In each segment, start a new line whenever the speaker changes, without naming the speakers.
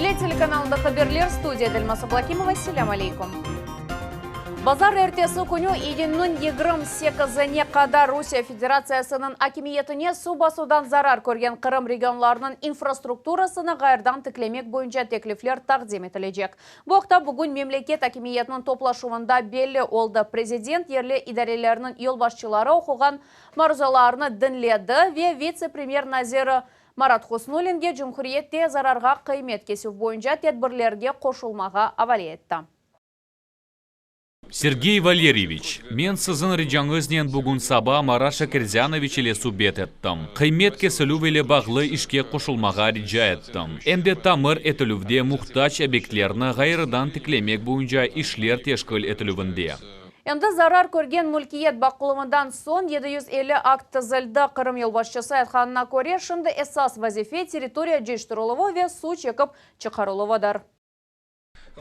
Мевеле телеканалында хаберлер, студия Дельмаса Блакимова. Ассаляму алейкум. Базар эртесі күні иденнің 28-не қадар Русия Федерациясының акимиетіне су басудан зарар көрген Қырым регионларының инфраструктурасыны ғайырдан тіклемек бойынша теклифлер тақдим етілежек. Бұқта бүгін мемлекет акимиетінің топлашуында белі олды. Президент ерлі идарелерінің ел басшылары оқыған марузаларыны дінледі ве вице-премьер Назирі Марат Хуснулинге Жұмхуриетте зарарға қиымет кесу бойынша тедбірлерге қошылмаға авали етті.
Сергей Валерьевич, мен сізін режаңызнен бүгін саба Мара Шакирзянович еле субет еттім. Қимет кесілу веле бағлы ішке қошылмаға режа еттім. Әмде тамыр етілувде мұқтач объектлерні ғайырдан тіклемек бойынша ішлер тешкіл етілувінде.
Енді зарар көрген мүлкиет бақылымыдан сон 750 акт тізілді. Қырым елбасшысы айтқанына көре, шынды эсас вазифе территория жештірілігі ве су чекіп чықарылығыдар.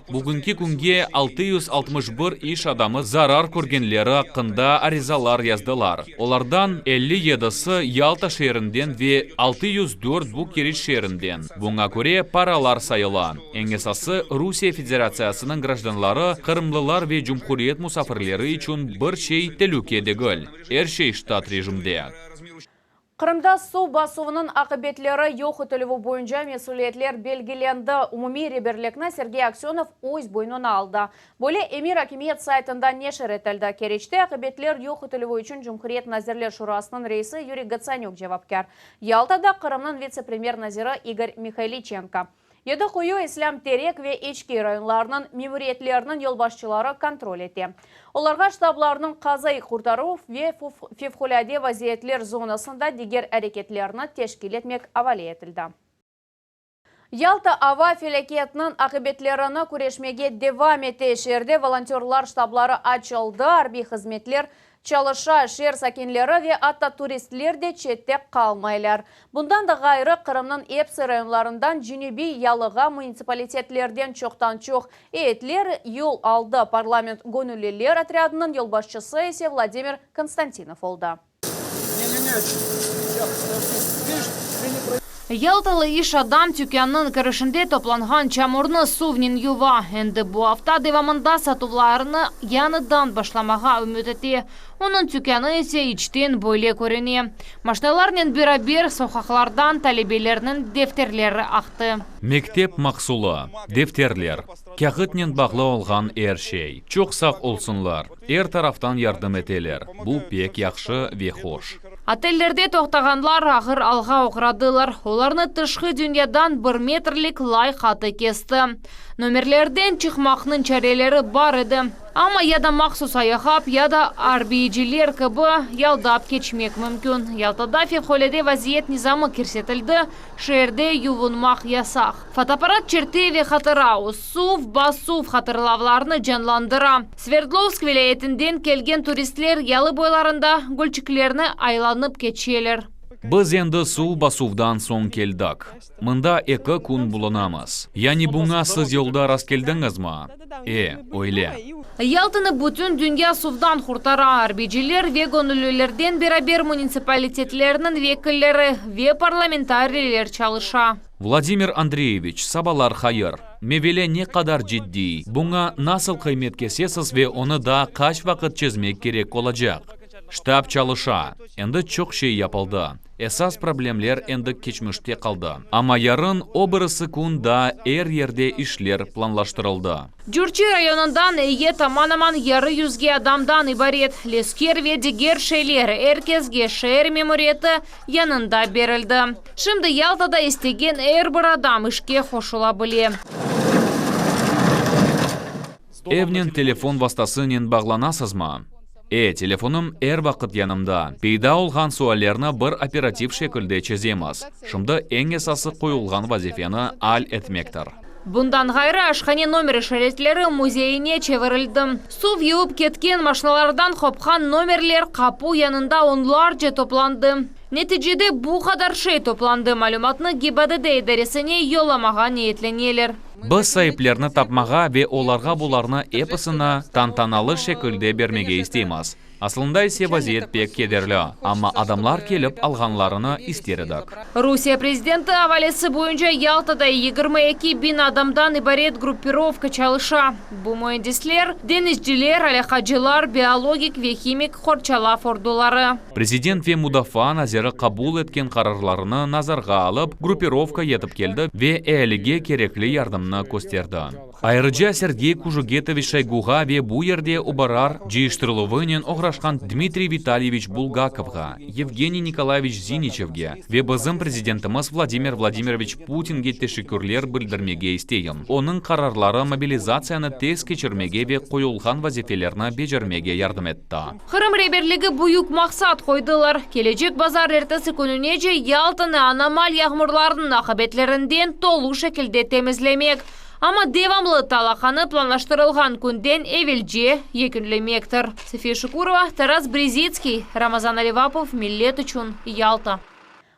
Бүгінгі күнге 661 иш адамы зарар көргенлері ақында аризалар яздылар. Олардан 57-сы Ялта шерінден ве 604 Букериш шерінден. Бұңа көре паралар сайыла. Эңесасы Русия Федерациясының гражданлары, қырымлылар ве Жұмхуриет мұсафирлері үшін бір шей телуке дегіл. Әршей штат режимде.
Қырымда су басуының ақыбетлері йоқ үтілігі бойынша месулетлер белгіленді. Умуми реберлікні Сергей Аксенов өз бойынына алды. Бөле Эмир Акимиет сайтында нешір етілді. Керечте ақыбетлер йоқ үтілігі үшін Жұмхуриет Назирлер Шурасының рейсі Юрий Гацанюк жавапкар. Ялтада Қырымның вице-премьер Назирі Игорь Михайличенко. Еді қойу Ислам Терек ве Ички районларының мемориетлерінің елбасшылары контроль еті. Оларға штабларының қазай құртару ве февхуляде вазиетлер зонасында дегер әрекетлеріні тешкил етмек авали етілді. Ялта ава фелекетінің ақыбетлеріні көрешмеге девам ете шерде волонтерлар штаблары açıldı. Арби қызметлер Çalışа шер сакинлері ве атта туристлер де четте қалмайлар. Бұндан да ғайры Қырымның епсі районларынан Жүнеби ялыға муниципалитетлерден чоқтан чоқ етлер ел алды. Парламент гонулелер отрядының елбасшысы есе Владимир Константинов олды.
Ялталы иш адам тюкянның кірішінде топланған чамурны сувнин юва. Әнді бұ авта девамында сатуларыны яныдан башламаға үміт еті. Оның тюкяны есе içтен бойле көріне. Маштайлармен бір-бір соқақлардан талебелерінің дефтерлері ақты.
Мектеп мақсулы, дефтерлер, кәғытнен бағлы олған әршей. Чоқ сақ олсынлар, әр тарафтан ярдым етелер. Бұл пек яқшы ве хош.
Отеллерде тоқтағанлар ағыр алға оқырадылар. Оларны тышқы дүниядан 1 метрлік лай қаты кесті. Номерлерден чықмақның чарелері бар еді. Ама яда мақсус аяқап, яда арбейджілер кібі ялдап кечмек мүмкін. Ялтада февхоледе вазиет низамы керсетілді, шерде ювынмақ ясақ. Фотоаппарат черте ве хатырау, сув басув хатырлавларны жанландыра. Свердловск вилаетінден келген туристлер ялы бойларында гүлчіклерні айланып кечелер.
Біз енді су басувдан соң келдік. Мында 2 күн бұлынамыз. Яни бұңа сіз елда рас келдіңіз ма? Ойле.
Ялтыны бүтін дүнге сувдан құртара арбейджілер ве гонулелерден берабер муниципалитетлерінің векілері ве парламентарийлер çalışа.
Владимир Андреевич, сабалар хайыр. Мевеле не қадар жидди. Бұңа насыл қимет кесесіз ве оны да қаш вақыт чезмек керек олacak. Штаб çalışа. Енді чоқ шей япылды. Esas problemler енді keçmişte қалды. Ama yarın обырысы күнда ерде ішлер planlaştırıldı.
Жүрчи районundan ие таманаман яры yüzге адамдан ибарет. Лескер ве дегер шейлер әркезге шер мемориеті янында берілді. Şimdi Ялтада істеген бір адам ішке қошыла біле.
Evnen telefon vastasымен bağlanasыз ма? Телефоным әр вақыт янымда. Пейда олған суалерні бір оператив шекілде чеземіз. Шымды ең есасы қойылған вазифені ал етмектір.
Бұндан ғайры ашқане номері шаретлері музейіне чеверілді. Сув еуіп кеткен машиналардан қопқан номерлер қапу янында онларча топланды. Нәтижеде бұ қадар шей топланды. Малюматны ГИБДД идаресіне йоламаға ниетленелер.
Біз сайыплерні тапмаға ве оларға бұларны эпісіні тантаналы шекілде бермеге істейміз. Аслында ise vaziyet pek kederli, ama adamlar kelip alğanlarını isteridік.
Rusия президенті авалесі бойынша Ялтада 22 bin adamdan ibaret группировка çalışa. Bu mühendisler, denizciler, alakacılar, biologik ve химик хорчалaf ordulары.
Президент ve Mudafa nazarı kabul etken kararlarını nazarga alıp, gruppirovka yetip keldi ve eliге kerekli yardımını gösterdi. Ayrıca Sergey Kujugetovich Shoiguga ve bu yerde ubarar jeyiştirilovinin oğraşkan Dmitriy Vitalyevich Bulgakovga, Evgeniy Nikolaevich Zinichevge ve bizim prezidentimiz Vladimir Vladimirovich Putin'ge teşekkürler bildirmege isteyin. Onun kararları mobilizasyonu tez geçirmege ve koyulgan vazifelerini becermege yardım etti.
Kırım Rehberligi büyük maksat koydular. Gelecek bazar ertesi gününece Yalta'nı anomal yağmurların akıbetlerinden dolu şekilde temizlemek. Ama devamlı talaqanı planlaştırılgan günden evvelce yekünlemektir. Sofiya Shukurova, Taras Brezitskiy, Ramazan Alivapov, Millet üçün Yalta.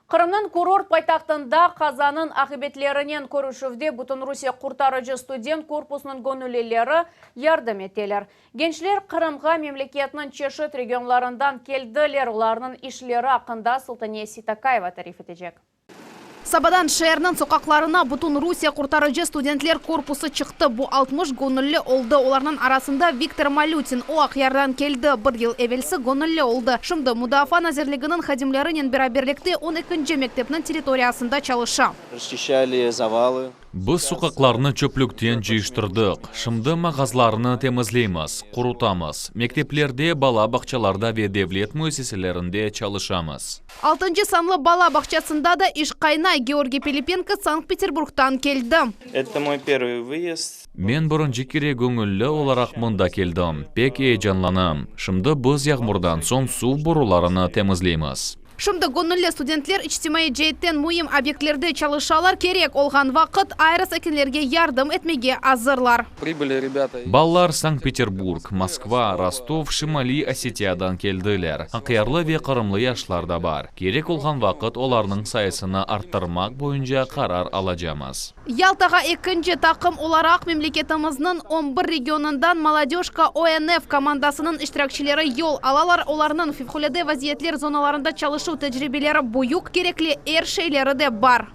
Kırımның kurort paytaxtında Kazanın akıbetlerinin көрішівде Бүтін Rusya kurtarıcı student korpusunun gönüllüleri yardım ettiler. Gençler Kırımға memleketinin çeşit regionlarından keldiler. Onların işleri hakkında Sultaniye Sitakayeva tarif edecek.
Сабадан шәрінің соқақларына Бүтін Русия құртарыcı студентлер корпусы чықты. Бұл 60 гонылы олды. Оларның арасында Виктор Малютин о ақярдан келді. Бір ел әвелсі гонылы олды. Шымды Мудафа назерлігінің хадимлерінен бераберлікте 12-ci мектептің территориясында çalışa.
Расчищали завалы.
Biz sokaklarını çöplükten jeyiştirdik. Şimdi mağazlarını temizleyimiz, kurutamız. Mekteplerde, bala bakçalarda ve devlet müesseselerinde çalışamız.
6-cı sanlı bala bakçasında da iş kayna Georgi Pilipenko Sankt-Peterburg'dan keldi.
Это мой первый выезд.
Men birinci kere gönüllü olarak mında keldim. Pek heyecanlanım. Şimdi biz yağmurdan son su borularını temizleyimiz.
Шымды гонылы студентлер ичтимai жейттен мұйым объектлерді çalışalar керек олған вақыт айрыс әкенлерге ярдым etmege азырлар.
Ballar Sankt-Peterburg, Moskva, Rostov, Şimali Osetiyadan keldiler. Aqyarlı ve Qırımlı yaşlar da var. Gerek olgan vaqt olarның sayısını arttırmak boyunca karar alacağımız.
Ялтаға 2-ci takım olarak memleketimizin 11 regionundan Молодежка ONF komandasının iştirakçileri yol alalar. Olarının fevkalade vaziyetler zonalarında çalışu tecrübeleri büyük gerekli şeyleri de var.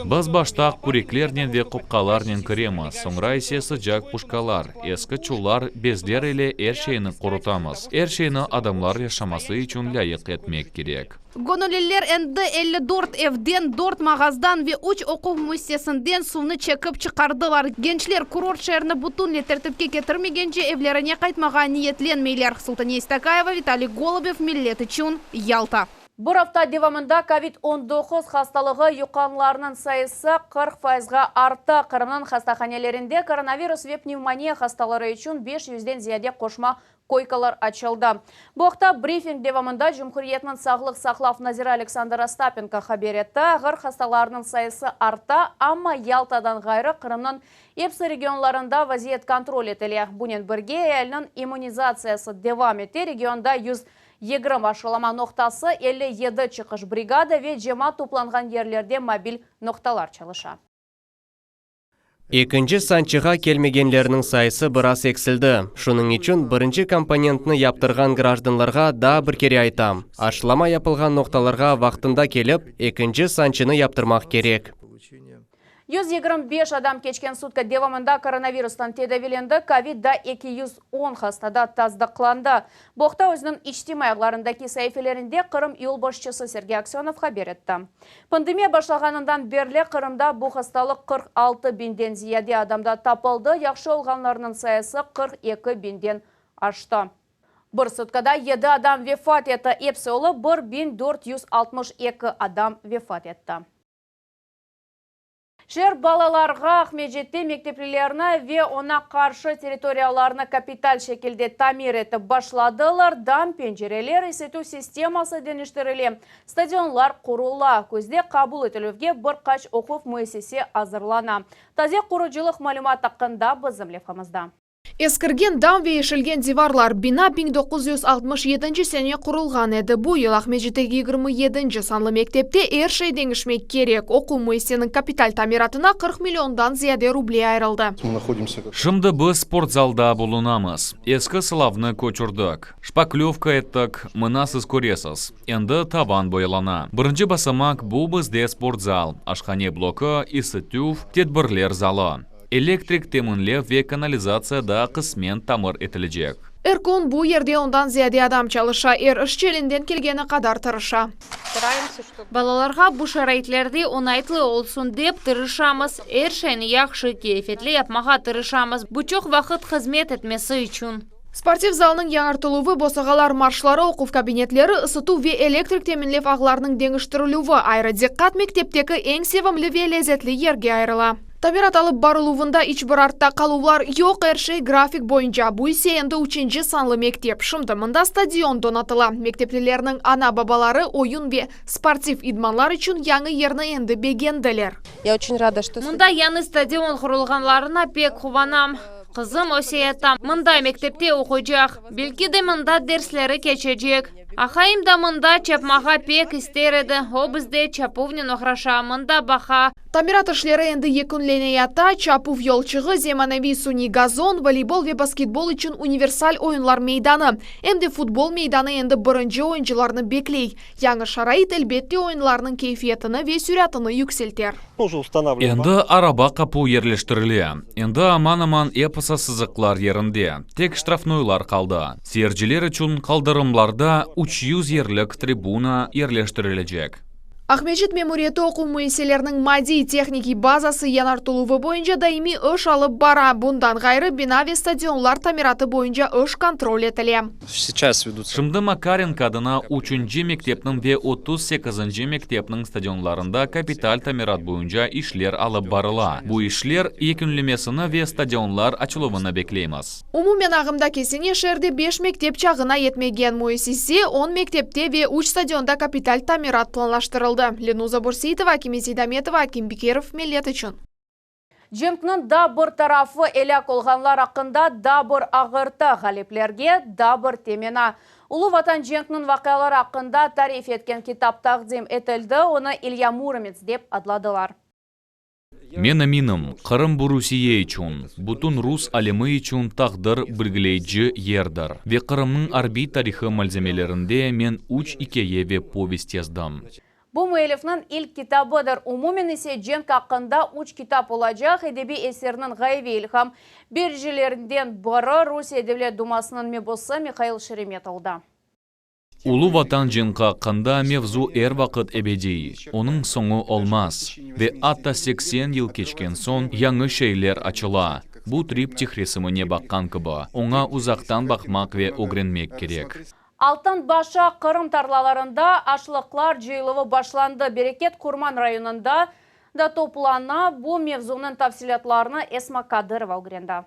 Biz başta kureklerden ve kupkalardan kiremiz. Sonra ise sıcak puşkalar, eski çullar, bezler ile şeyini kurutamız. Şeyini adamlar yaşaması için layık etmek gerek.
Gönüllüler endi 54 evden, 4 mağazdan ve 3 okul müessesesinden suvunu çekip çıkardılar. Gençler kurort şehrini bütünle tertipke getirmegence evlerine kaytmağa niyetlenmeyler. Sultaniye Istakayeva, Vitaliy Golubov, Millet üçün Yalta.
Bir hafta devamında COVID-19 hastalığı yuqanlarının sayısı 40%-ga arttı. Kırımның hastahanelerinde koronavirus ve pnevmoniya hastaları için 500'den ziyade koşma койкалар açıldı. Bu hafta briefing devamında Cumhuriyetinin Sağlık Saqlaf Naziri Aleksandr Ostapенко haber etti. Ağır hastalarının sayısı arttı ama Yaltadan gayrı Kırımның hepsi regionlarında vaziyet kontrol etili. Bunun birge elinin immunizasiyası devam etti. Regionda 120 aşılama noktası, 57 çıkış brigada ve cemaat toplanған yerlerde mobil noktalar çalışa.
Екінші санчыға келмегенлерінің сайысы біраз эксілді. Шуның үшін бірінші компонентні яптырған гражданларға да бір кере айтам. Ашылама япылған ноқталарға вақтында келіп, екінші санчыны яптырмақ керек.
125 адам keçken sutka devamında koronavirustan tedavilendi. Covid-da 210 hastada tasdiqlandı. Boqta özünün ijtimoiy ağlarındaki sayfelerinde Kırım yol başçısı Sergey Aksyonov haber etti. Pandemiya başlaganından beri Kırımda bu hastalık 46 binden ziyade adamda tapıldı. Yaxşı olganlarının sayısı 42 binden aştı. Bir sutkada 7 adam vefat etti. Hepsi olu 1462 adam vefat etti. Şehir balalarga Ahmedjet'te mekteplilerine ve ona karşı teritoriyalarını kapital şekilde tamir etip başladılar. Dam pencereler ısıtу sisteması deniştirildi. Stadionlar kurula. Көзде kabul etiluvge birkaç okul müessesi hazırlana. Taze kuruculuk malumat hakkında bizim levhamızda.
Ескірген дам ве ешілген диварлар бина 1967 сене құрылған еді. Бұл ел Ахмеджетегі 27 санлы мектепте әршей деңішмек керек. Оқу мүйсенің капиталь тамиратына 40 миллиондан зияде рублей айрылды.
Шымды біз спортзалда болунамыз. Ескі славны көчірдік. Шпаклевка еттік, мынасыз көресіз. Енді таван бойлана. Бірінші басамақ бұл бізде спортзал. Ашхане блокі, исытюв, тетбірлер залы. Электрик темінле ве канализацияда қысмен тамыр етіліжек.
Эркон бұл ерде ондан зияде адам çalışа, іш челінден келгені қадар тырыша.
Балаларға бұл шарайтлерде онайтлы олсын деп тырышамыз, әршен яқшы кейфетлі yapmaға тырышамыз. Бұл чоқ вақыт қызмет етмесі үшін.
Спортив залының яңартылуы, босағалар маршлары, оқув кабинетлері, ысыту ве электрик темінлев ағларының деңіштірілуі айры декқат мектептегі ең севімлі ве лезетлі ерге айрыла. Табират алып барылуында ичбір артта қалулар йоқ әршей график бойынша. Бұл енді 3-ші санлы мектеп. Шымды мында стадион донатыла. Мектеплілерінің ана бабалары ойын ве спортив идманлар үшін яңы ерні енді бегенделер.
Я очень рада, что...
Мұнда яны стадион құрылғанларына пек қуанам. Қызым осиятам. Мұнда мектепте оқыжақ. Белки де мұнда дерслері кечежек. Ахайым да мұнда чапмаға пек істереді. О бізде чапувнен охраша. Мұнда баха.
Тамират ішлері енді екінлене ята, чапув елчығы, земаневи суни газон, волейбол ве баскетбол үшін универсаль ойынлар мейданы. Әмде футбол мейданы енді бірінші ойыншыларны беклей. Яңы шарайт әлбетте ойынларының кейфиетіні ве сүрятыны юкселтер.
Енді араба қапу ерлештірілі. Енді аман-аман эпоса сызықлар ерінде. Тек штрафнойлар қалды. Сержілер үшін қалдырымларда 300 ерлік трибуна ерлештіріліжек.
Ахмеджет мемориеті оқу мүйеселерінің мади техники базасы янартылуы бойынша даими үш алып бара. Бұндан ғайры бинаве стадионлар тамираты бойынша үш контроль етіле.
Шымды Макаренко адына 3-ші мектепнің ве 38-ші мектепнің стадионларында капиталь тамират бойынша ишлер алып барыла. Бұл ишлер екінлемесіні ве стадионлар açылуына беклейміз.
Умумен ағымда кесене шерде 5 мектеп чағына етмеген мүйесесе 10 мектепте ве 3 стадионда капиталь тамират планлаштырылды. Ленуза Бурсейтова, Аким Сейдаметова, Аким Бекеров, Милет үшін.
Жемтнің дабыр тарафы әлі қолғанлар ақында дабыр ағырты ғалеплерге дабыр темена. Улы ватан жемтнің вақиялар ақында тариф еткен китап тақдим етілді, оны Илья Муромец деп адладылар.
Мен аминым, Қырым Бурусие үшін, бұтын рус алемы үшін тағдыр білгілейджі ердір. Ве Қырымның арби тарихы мальземелерінде мен 3 икее ве повесть яздым.
Бұл müellifнің ilk kitabıdır. Umumen ise Cenk hakkında 3 kitap olacak. Edebi eserinin gaybi ilham biricilerinden biri Rusya Devlet Dumasının mebosu Mikhail Sheremetov.
Улы ватан Cenk hakkında mevzu er vaqt ebedi. Onun sonu olmaz. Ve hatta 80 yıl geçken son yanı şeyler açıla. Bu triptih resimine bakkan gibi. Ona uzaktan bakmak ve öğrenmek gerek.
Алтын баша Қырым тарлаларында ашлықлар жиылығы башланды. Берекет Курман районында да топлана. Бұл мевзуның тafsilatlарını Esma Kadırova öğrendi.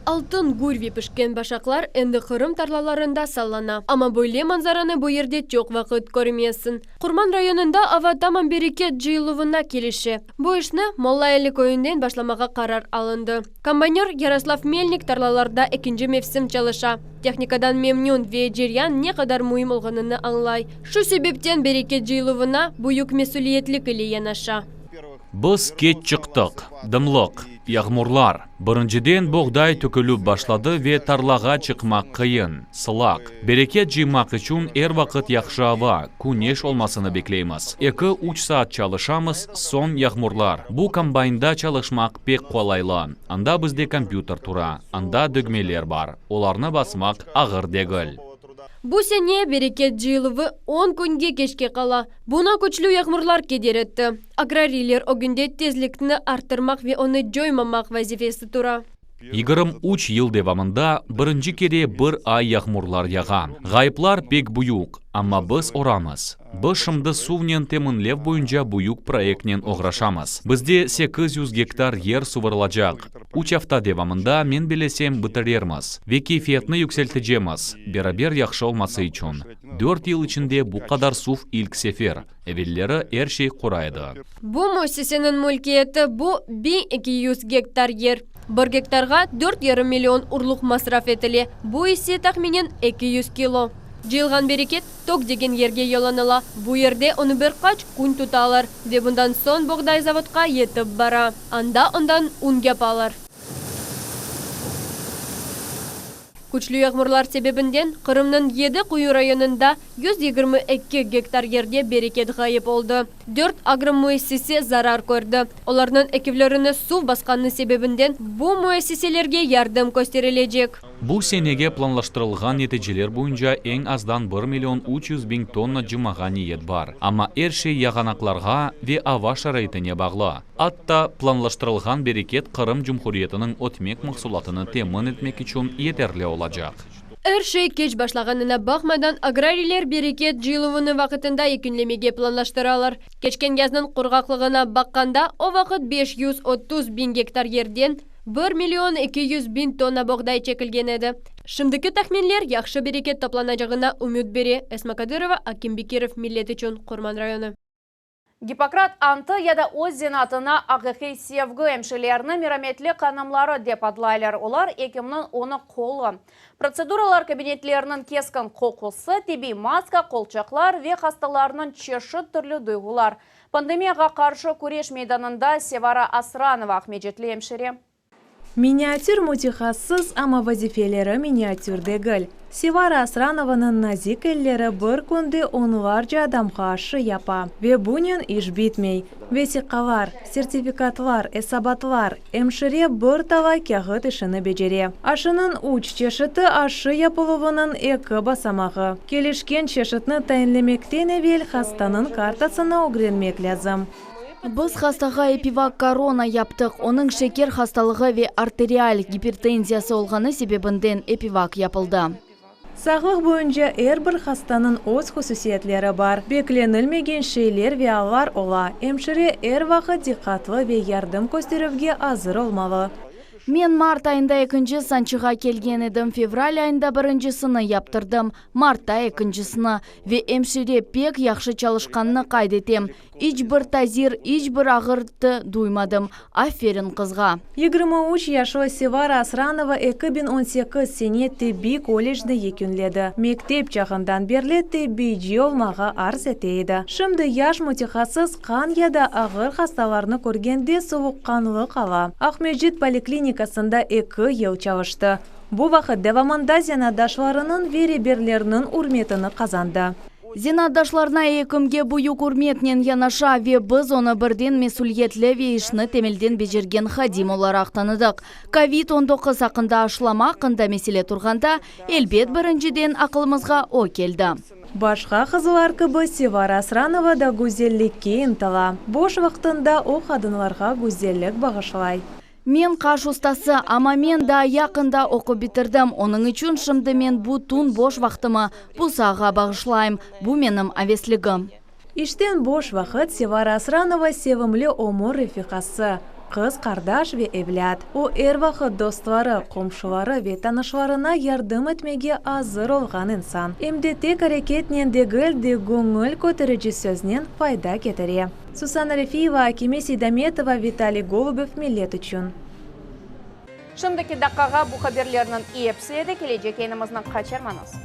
Алтын гурви пішкен башақлар әнді Қырым тарлаларында саллана. Ама бойле манзараны бұл ерде жоқ вақыт көрмесін. Құрман районында аватаман берекет жиылуына келіші. Бұл ішні Молла әлік ойынден башламаға қарар алынды. Комбайнер Ярослав Мельник тарлаларда екінші мевсім çalışа. Техникадан мемнун ве жерян не қадар мұйым олғаныны аңлай. Шу себептен берекет жиылуына бұйық месулиетлікілі янаша.
Біз кет чықтық, дымлық, яғмурлар. Біріншіден боғдай төкіліп башлады ве тарлаға чықмақ қиын, сылақ. Берекет жимақ үшін әр вақыт яқшава, күнеш олмасыны беклейміз. 2-3 саат çalışамыз, сон яғмурлар. Бұл комбайнда çalışмақ пек қолайлы. Анда бізде компьютер тұра, анда дөгмелер бар. Оларны басмақ ағыр дегіл.
Бұл сене берекет жиылығы 10 күнге кешке қала. Бұна көчлі яғмырлар кедеретті. Аграрилер огүнде тезліктіні арттырмақ ве оны жоймамақ вазифесі тұра.
23 ел девамында бірінші кере бір ай яғмурлар яға. Ғайыплар бек буюк, амма біз орамыз. Біз шымды сувнен темінлев бойынша буюк проектнен оғрашамыз. Бізде 800 гектар ер сувырылacak. 3 hafta девамында мен білесем бітірерміз. Ve keyfiyetini yükselteceğimiz. Beraber yaxşı olması için. 4 yıl içinde bu kadar suv ilk sefer. Evvelleri her şey kuraydı.
Bu müessesinin mülkiyeti bu 1200 gektar yer. 1 gektarga 4,5 milyon uрлuk masraf etili. Bu ise tahminen 200 kilo. Жиылған берекет ток деген yerге yollanıla. Bu yerde onu birkaç gün tutalar ve bundan son buğday zavodқа yetip bara. Анда ondan un yapalar. Күчлü yağmurlar sebebinden Kırım'nın 7 kuyu rayonunda 122 gektar yerde bereket gayip oldu. 4 agro müessese zarar gördü. Onların ekivlerini su baskanı sebebinden bu müesseselerge yardım gösterilecek.
Bu senege planlaştırılgan neticeler boyunca en azdan 1.300.000 tonna cımağa niyet var. Ama her şey yağanaklarga ve ava şarayetine bağlı. Hatta planlaştırılgan bereket Kırım Cumhuriyeti'nin otmek mahsulatını temin etmek için yeterli olacak.
Her şey geç başlaganına bakmadan agrariler bereket jıyılığını vakitinde yekünlemege planlaştıralar. Geçken yazının kurgaklığına bakkanda o vakit 530.000 gektar yerden 1.200.000 tonna buğday çekilgen edi. Şimdiki tahminler yaxşı bereket toplanacağına ümit beri. Esma Kadyrova, Akim Bekirov, Millet için Kurman rayonu.
Гиппократ анты яда өз зенатына ағықи севгі әмшілеріні мераметлі қанымлары деп адлайлар. Олар екімнің оны қолы. Процедуралар кабинетлерінің кескін қоқысы, теби маска, қолчақлар ве хасталарының чеші түрлі дұйғылар. Пандемияға қаршы күреш мейданында Севара Асранова Ахмеджетлі әмшіре.
Миниатюр мутихассыз, ама вазифелері миниатюр дегіл. Севара Асранованың назик әллері бір күнде онларca адамға ашы япа. Ве бұнен іш бітмей. Весиқалар, сертификатлар, эсабатлар, әмшіре бір тала кәғыт ішіні бежере. Ашының үч чешіті ашы япылуының екі басамағы. Келешкен чешітні тайынлемектен әвел хастаның картасына огренмек лязым.
Біз хастаға эпивак корона яптық. Оның шекер хасталығы ве артериаль гипертензиясы олғаны себебінден эпивак япылды.
Сағлық бойынша әрбір хастаның өз хусусиетлері бар. Бекленілмеген шейлер ве алар ола. Әмшіре әр вақыт диққатлы ве ярдым көстерівге азыр олмалы.
Мен март айында 2-ші санчыға келген едім. Февраль айында 1-шісіні яптырдым. Мартта 2-шісіні. Ве әмшіре пек яқшы çalışқанны қайдетем. Іч бір тазир, іч бір ағырты дуймадым. Аферін қызға.
23 яшлы Севара Асранова 2018 сене тибби колледжді екінледі. Мектеп жағындан берлі тибби жиолмаға арз етейді. Шымды яш мутихасыз қан яда ағыр хасталарны көргенде суыққанлы қала. Ахмеджет поликлиникасында 2 ел çalışты. Бұл вақыт деваманда зенадашларының вереберлерінің урметіні қазанды.
Зенаддашларына екімге бұйық үрметнен янаша ве біз оны бірден месулиетлі ве ішіні темелден бежерген хадим оларақ таныдық. COVID-19 ақында ашлама қында меселе тұрғанда әлбет біріншіден ақылымызға о келді.
Башқа қызылар кібі Севара Асранова да гүзелlikке интала. Бош вақтында о қадынларға гүзеллік бағышлай.
Мен қаш ұстасы, ама мен да яқында оқы бітірдім. Оның үшін шымды мен бұ тун бош вақтымы бұсаға бағышлайым. Бұ менім авеслігім.
Иштен бош вақыт Севара Асранова севімлі омыр рефиқасы. Қыз қардаш ве evlat. О әр вақыт достлары, қомшылары ве танышларына ярдым етмеге азыр олған инсан. Емде тек әрекетнен дегіл де көңіл көтеріжі сөзнен пайда кетіре. Сусана Рефиева, Акиме Сейдаметова, Виталий Голубев, Millet үшін.
Шымдыки даққаға бұл хаберлерінің епседі кележе кейініміздің қачарманыз.